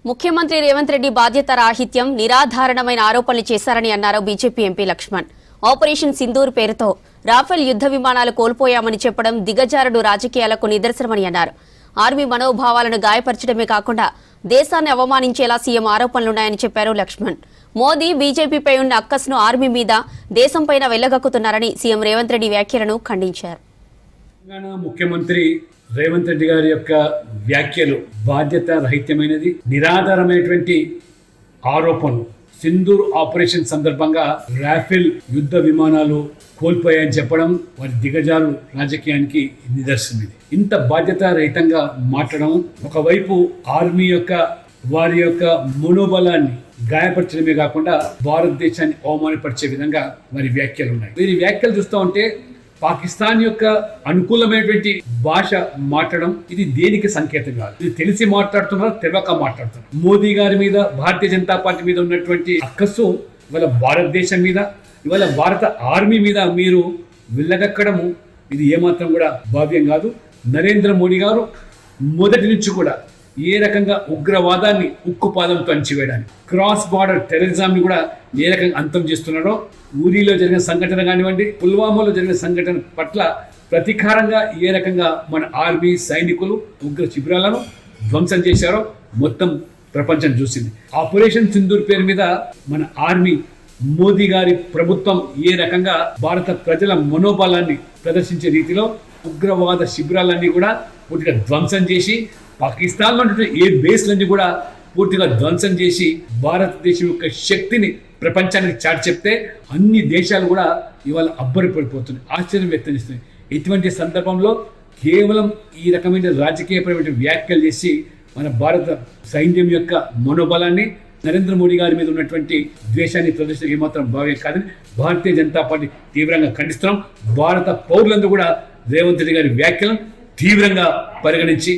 ముఖ్యమంత్రి రేవంత్ రెడ్డి బాధ్యత రాహిత్యం నిరాధారణమైన ఆరోపణలు చేశారని అన్నారు BJP MP Laxman. Operation Sindoor పేరుతో రాఫెల్ యుద్ధ విమానాలు కోల్పోయామని చెప్పడం దిగజారుడు రాజకీయాలకు నిదర్శనమని అన్నారు. ఆర్మీ మనోభావాలను గాయపరచడమే కాకుండా దేశాన్ని అవమానించేలా సీఎం ఆరోపణలున్నాయని చెప్పారు లక్ష్మణ్. మోదీ బీజేపీపై ఉన్న అక్కస్ను ఆర్మీ మీద దేశంపైన వెళ్లగక్కుతున్నారని సీఎం రేవంత్ రెడ్డి వ్యాఖ్యలను ఖండించారు. ముఖ్యమంత్రి రేవంత్ రెడ్డి గారి యొక్క వ్యాఖ్యలు బాధ్యత రహిత్యమైనది, నిరాధారమైనటువంటి ఆరోపణలు. సింధూర్ ఆపరేషన్ సందర్భంగా రాఫెల్ యుద్ధ విమానాలు కోల్పోయాయని చెప్పడం వారి దిగజారు రాజకీయానికి నిదర్శనం. ఇది ఇంత బాధ్యత రహితంగా మాట్లాడడం, ఒకవైపు ఆర్మీ యొక్క వారి యొక్క మనోబలాన్ని గాయపరచడమే కాకుండా భారతదేశాన్ని అవమానపరిచే విధంగా వారి వ్యాఖ్యలు ఉన్నాయి. వీరి వ్యాఖ్యలు చూస్తూ ఉంటే పాకిస్తాన్ యొక్క అనుకూలమైనటువంటి భాష మాట్లాడడం ఇది దేనికి సంకేతం కాదు. ఇది తెలిసి మాట్లాడుతున్నారు, తెలియక మాట్లాడుతున్నారు. మోదీ గారి మీద, భారతీయ జనతా పార్టీ మీద ఉన్నటువంటి అక్కసు ఇవాళ భారతదేశం మీద, ఇవాళ భారత ఆర్మీ మీద మీరు వెళ్ళగక్కడము ఇది ఏమాత్రం కూడా భావ్యం కాదు. నరేంద్ర మోడీ గారు మొదటి నుంచి కూడా ఏ రకంగా ఉగ్రవాదాన్ని ఉక్కుపాదంతో అణచివేయడానికి, క్రాస్ బార్డర్ టెర్రరిజంని కూడా ఏ రకంగా అంతం చేస్తున్నారో, ఊరిలో జరిగిన సంఘటన కానివ్వండి, పుల్వామాలో జరిగిన సంఘటన పట్ల ప్రతీకారంగా ఏ రకంగా మన ఆర్మీ సైనికులు ఉగ్ర శిబిరాలను ధ్వంసం చేశారో మొత్తం ప్రపంచం చూసింది. ఆపరేషన్ సింధూర్ పేరు మీద మన ఆర్మీ, మోదీ గారి ప్రభుత్వం ఏ రకంగా భారత ప్రజల మనోబలాన్ని ప్రదర్శించే రీతిలో ఉగ్రవాద శిబిరాలన్నీ కూడా పూర్తిగా ధ్వంసం చేసి, పాకిస్తాన్లో ఉన్నటువంటి ఏ బేస్లన్నీ కూడా పూర్తిగా ధ్వంసం చేసి భారతదేశం యొక్క శక్తిని ప్రపంచానికి చాటి చెప్తే అన్ని దేశాలు కూడా ఇవాళ అబ్బరిపడిపోతున్నాయి, ఆశ్చర్యం వ్యక్తం చేస్తున్నాయి. ఇటువంటి సందర్భంలో కేవలం ఈ రకమైన రాజకీయపరమైన వ్యాఖ్యలు చేసి మన భారత సైన్యం యొక్క మనోబలాన్ని, నరేంద్ర మోడీ గారి మీద ఉన్నటువంటి ద్వేషాన్ని ప్రదర్శన ఏమాత్రం భావ్యం కాదని భారతీయ జనతా పార్టీ తీవ్రంగా ఖండిస్తున్నాం. భారత పౌరులందరూ కూడా రేవంత్ రెడ్డి గారి వ్యాఖ్యలను తీవ్రంగా పరిగణించి